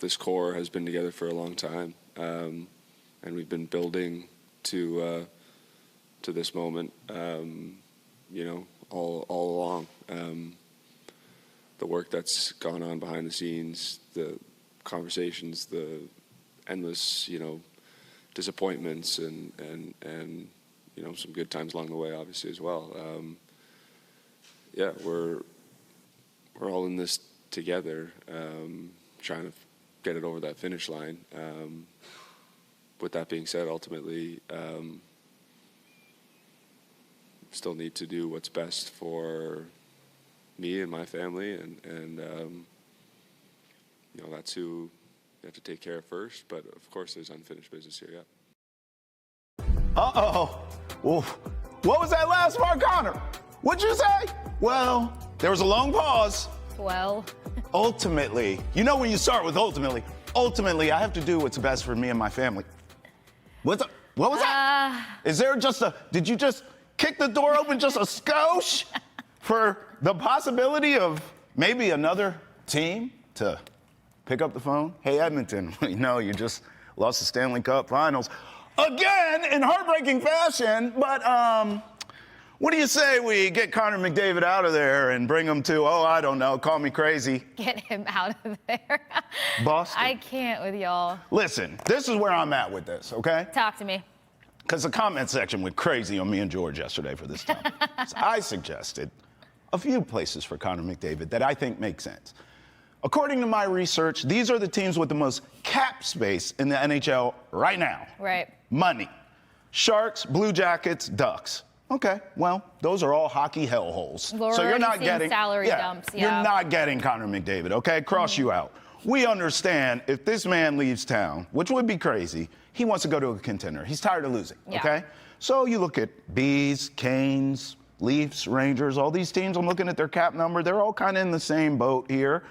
this core has been together for a long time, and we've been building to this moment, all along. The work that's gone on behind the scenes, the conversations, the endless, disappointments, and some good times along the way, obviously, as well. We're all in this together, trying to get it over that finish line. With that being said, ultimately, still need to do what's best for me and my family, and that's who you have to take care of first. But of course, there's unfinished business here. Yeah. Well, what was that last part, Connor? What'd you say? Well, there was a long pause. Well. Ultimately, when you start with ultimately, I have to do what's best for me and my family. What was that? Is there did you just kick the door open just a skosh for the possibility of maybe another team to pick up the phone? Hey, Edmonton, we know you just lost the Stanley Cup Finals again in heartbreaking fashion, but what do you say we get Connor McDavid out of there and bring him to, I don't know, call me crazy. Get him out of there. Boston. I can't with y'all. Listen, this is where I'm at with this, okay? Talk to me. Because the comment section went crazy on me and George yesterday for this topic. So I suggested a few places for Connor McDavid that I think make sense. According to my research, these are the teams with the most cap space in the NHL right now. Right. Money. Sharks, Blue Jackets, Ducks. Okay, well, those are all hockey hellholes. So you're not getting salary dumps. Yeah. You're not getting Connor McDavid, okay? Cross you out. We understand if this man leaves town, which would be crazy, he wants to go to a contender. He's tired of losing, okay? So you look at Bees, Canes, Leafs, Rangers, all these teams, I'm looking at their cap number. They're all kind of in the same boat here.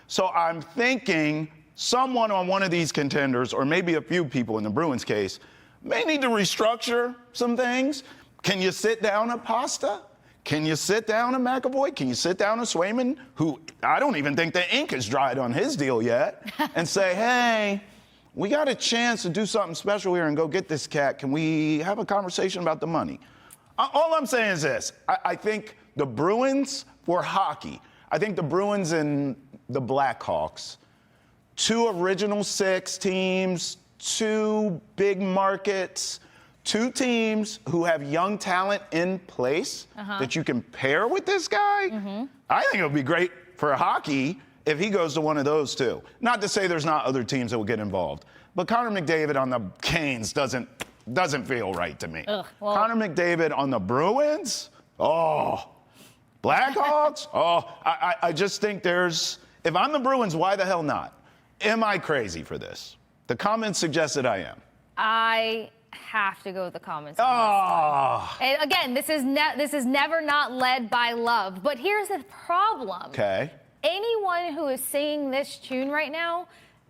So I'm thinking someone on one of these contenders, or maybe a few people in the Bruins case, may need to restructure some things. Can you sit down a Pasta? Can you sit down a McAvoy? Can you sit down a Swayman, who I don't even think the ink is dried on his deal yet, and say, hey, we got a chance to do something special here and go get this cat. Can we have a conversation about the money? All I'm saying is this. I think the Bruins for hockey, I think the Bruins and the Blackhawks, 2 original 6 teams, 2 big markets, 2 teams who have young talent in place that you can pair with this guy. I think it would be great for hockey if he goes to one of those 2. Not to say there's not other teams that will get involved, but Connor McDavid on the Canes doesn't feel right to me. Connor McDavid on the Bruins? Blackhawks? I just think if I'm the Bruins, why the hell not? Am I crazy for this? The comments suggest that I am. I have to go with the comments. And again, this is never not led by love. But here's the problem. Okay. Anyone who is singing this tune right now,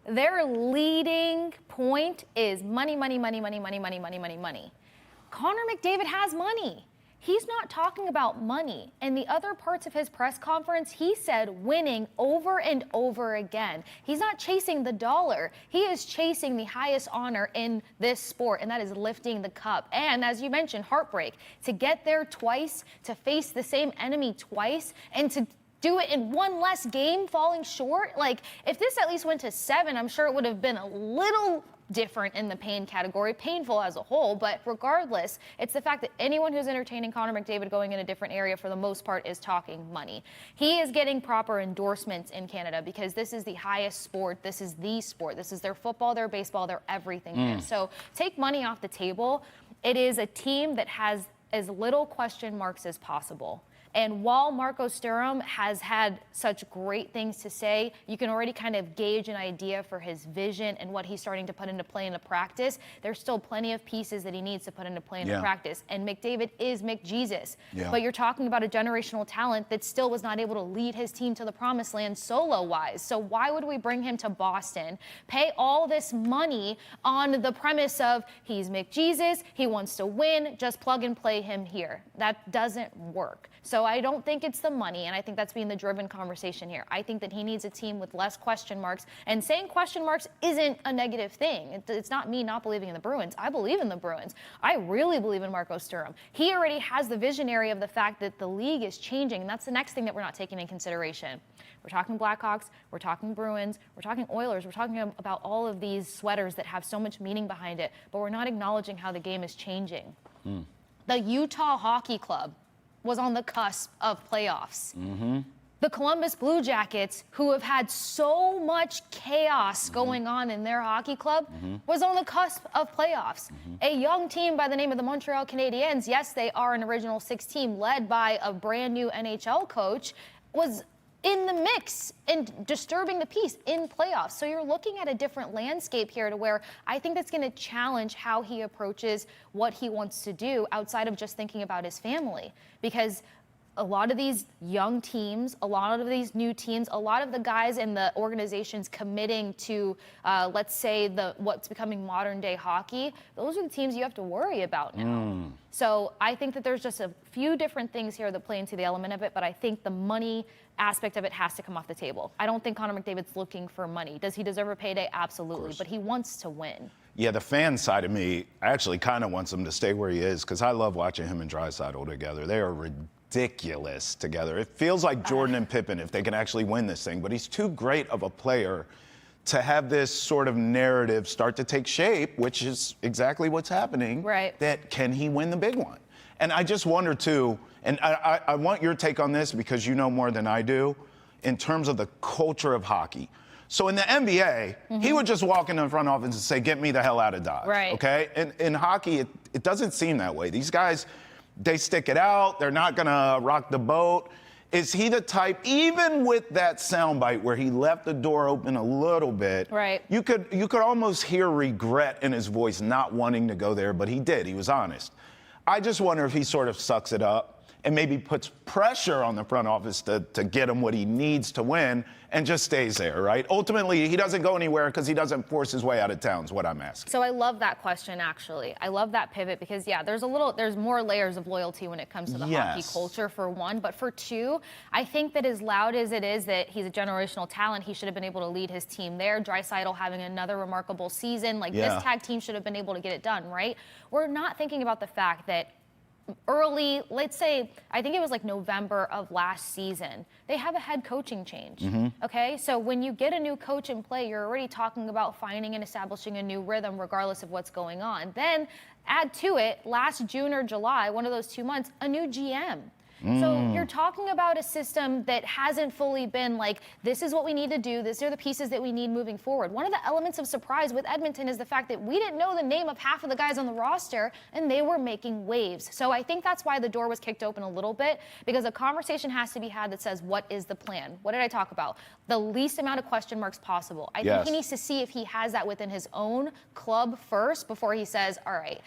their leading point is money, money, money, money, money, money, money, money, money. Connor McDavid has money. He's not talking about money. In the other parts of his press conference, he said winning over and over again. He's not chasing the dollar. He is chasing the highest honor in this sport, and that is lifting the cup. And as you mentioned, heartbreak. To get there twice, to face the same enemy twice, and to do it in one less game, falling short. Like, if this at least went to 7, I'm sure it would have been a little different in the pain category, painful as a whole, but regardless, it's the fact that anyone who's entertaining Connor McDavid going in a different area for the most part is talking money. He is getting proper endorsements in Canada because this is the highest sport. This is the sport. This is their football, their baseball, their everything. There. So take money off the table. It is a team that has as little question marks as possible. And while Marco Sturm has had such great things to say, you can already kind of gauge an idea for his vision and what he's starting to put into play into practice. There's still plenty of pieces that he needs to put into play into practice. And McDavid is McJesus. But you're talking about a generational talent that still was not able to lead his team to the promised land solo-wise. So why would we bring him to Boston, pay all this money on the premise of he's McJesus, he wants to win, just plug and play him here? That doesn't work. So So I don't think it's the money, and I think that's being the driven conversation here. I think that he needs a team with less question marks, and saying question marks isn't a negative thing. It's not me not believing in the Bruins. I believe in the Bruins. I really believe in Marco Sturm. He already has the visionary of the fact that the league is changing, and that's the next thing that we're not taking in consideration. We're talking Blackhawks, we're talking Bruins, we're talking Oilers, we're talking about all of these sweaters that have so much meaning behind it, but we're not acknowledging how the game is changing. The Utah Hockey Club was on the cusp of playoffs. The Columbus Blue Jackets, who have had so much chaos going on in their hockey club, was on the cusp of playoffs. A young team by the name of the Montreal Canadiens, yes, they are an Original Six team led by a brand new NHL coach, was in the mix and disturbing the peace in playoffs. So you're looking at a different landscape here to where I think that's going to challenge how he approaches what he wants to do outside of just thinking about his family. Because a lot of these young teams, a lot of these new teams, a lot of the guys in the organizations committing to, let's say, what's becoming modern day hockey, those are the teams you have to worry about now. So I think that there's just a few different things here that play into the element of it, but I think the money aspect of it has to come off the table. I don't think Connor McDavid's looking for money. Does he deserve a payday? Absolutely, but he wants to win. Yeah, the fan side of me actually kind of wants him to stay where he is because I love watching him and Draisaitl together. They are ridiculous together. It feels like Jordan and Pippen if they can actually win this thing, but he's too great of a player to have this sort of narrative start to take shape, which is exactly what's happening. Right. That can he win the big one? And I just wonder too, and I want your take on this because you know more than I do, in terms of the culture of hockey. So in the NBA, he would just walk in the front office and say, get me the hell out of Dodge. Right. Okay? And in hockey, it doesn't seem that way. These guys, they stick it out. They're not going to rock the boat. Is he the type, even with that soundbite where he left the door open a little bit, right, you could almost hear regret in his voice not wanting to go there, but he did. He was honest. I just wonder if he sort of sucks it up and maybe puts pressure on the front office to get him what he needs to win and just stays there, right? Ultimately, he doesn't go anywhere because he doesn't force his way out of town is what I'm asking. So I love that question, actually. I love that pivot because, yeah, there's more layers of loyalty when it comes to the hockey culture, for one. But for two, I think that as loud as it is that he's a generational talent, he should have been able to lead his team there. Draisaitl having another remarkable season. This tag team should have been able to get it done, right? We're not thinking about the fact that early, let's say, I think it was like November of last season, they have a head coaching change. Okay, so when you get a new coach in play, you're already talking about finding and establishing a new rhythm regardless of what's going on. Then add to it, last June or July, one of those 2 months, a new GM. So you're talking about a system that hasn't fully been like, this is what we need to do, these are the pieces that we need moving forward. One of the elements of surprise with Edmonton is the fact that we didn't know the name of half of the guys on the roster, and they were making waves. So I think that's why the door was kicked open a little bit, because a conversation has to be had that says, what is the plan? What did I talk about? The least amount of question marks possible. I think he needs to see if he has that within his own club first before he says, all right,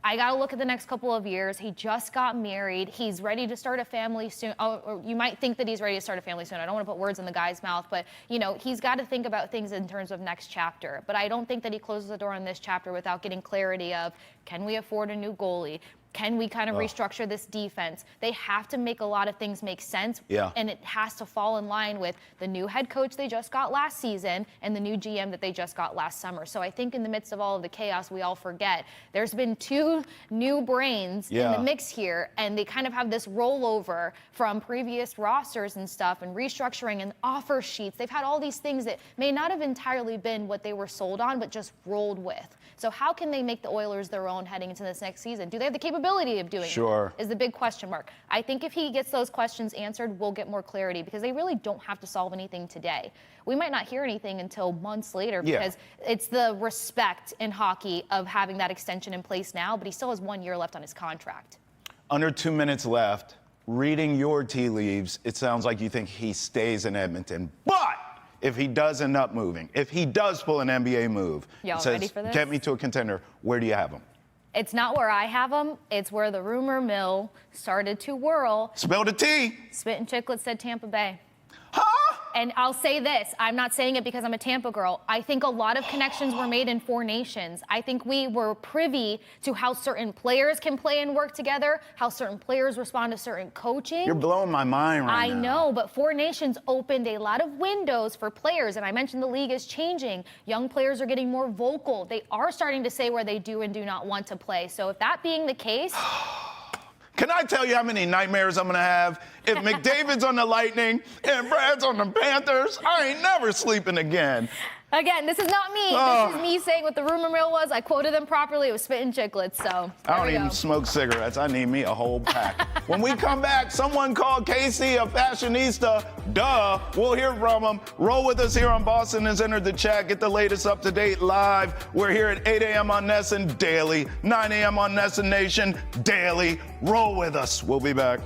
I got to look at the next couple of years. He just got married. He's ready to start a family soon. Oh, or you might think that he's ready to start a family soon. I don't want to put words in the guy's mouth, but, you know, he's got to think about things in terms of next chapter. But I don't think that he closes the door on this chapter without getting clarity of, can we afford a new goalie? Can we kind of restructure this defense? They have to make a lot of things make sense, and it has to fall in line with the new head coach they just got last season and the new GM that they just got last summer. So I think in the midst of all of the chaos, we all forget there's been two new brains in the mix here, and they kind of have this rollover from previous rosters and stuff and restructuring and offer sheets. They've had all these things that may not have entirely been what they were sold on, but just rolled with. So how can they make the Oilers their own heading into this next season? Do they have the capability of doing it? Is the big question mark. I think if he gets those questions answered, we'll get more clarity, because they really don't have to solve anything today. We might not hear anything until months later, because it's the respect in hockey of having that extension in place now, but he still has 1 year left on his contract. Under 2 minutes left. Reading your tea leaves, it sounds like you think he stays in Edmonton. But if he does end up moving, if he does pull an NBA move, y'all says, ready for this? Get me to a contender, where do you have him? It's not where I have him. It's where the rumor mill started to whirl. Spill the tea. Spit and Chicklets said Tampa Bay. Huh? And I'll say this, I'm not saying it because I'm a Tampa girl. I think a lot of connections were made in Four Nations. I think we were privy to how certain players can play and work together, how certain players respond to certain coaching. You're blowing my mind right now. I know, but Four Nations opened a lot of windows for players, and I mentioned the league is changing. Young players are getting more vocal. They are starting to say where they do and do not want to play. So if that being the case... Can I tell you how many nightmares I'm going to have? If McDavid's on the Lightning and Brad's on the Panthers, I ain't never sleeping again. Again, this is not me. This is me saying what the rumor mill was. I quoted them properly. It was spitting chiclets, so I don't even smoke cigarettes. I need me a whole pack. When we come back, someone called Kasey a fashionista. Duh. We'll hear from him. Roll with us here on Boston has entered the chat. Get the latest up-to-date live. We're here at 8 a.m. on NESN daily, 9 a.m. on NESN Nation daily. Roll with us. We'll be back.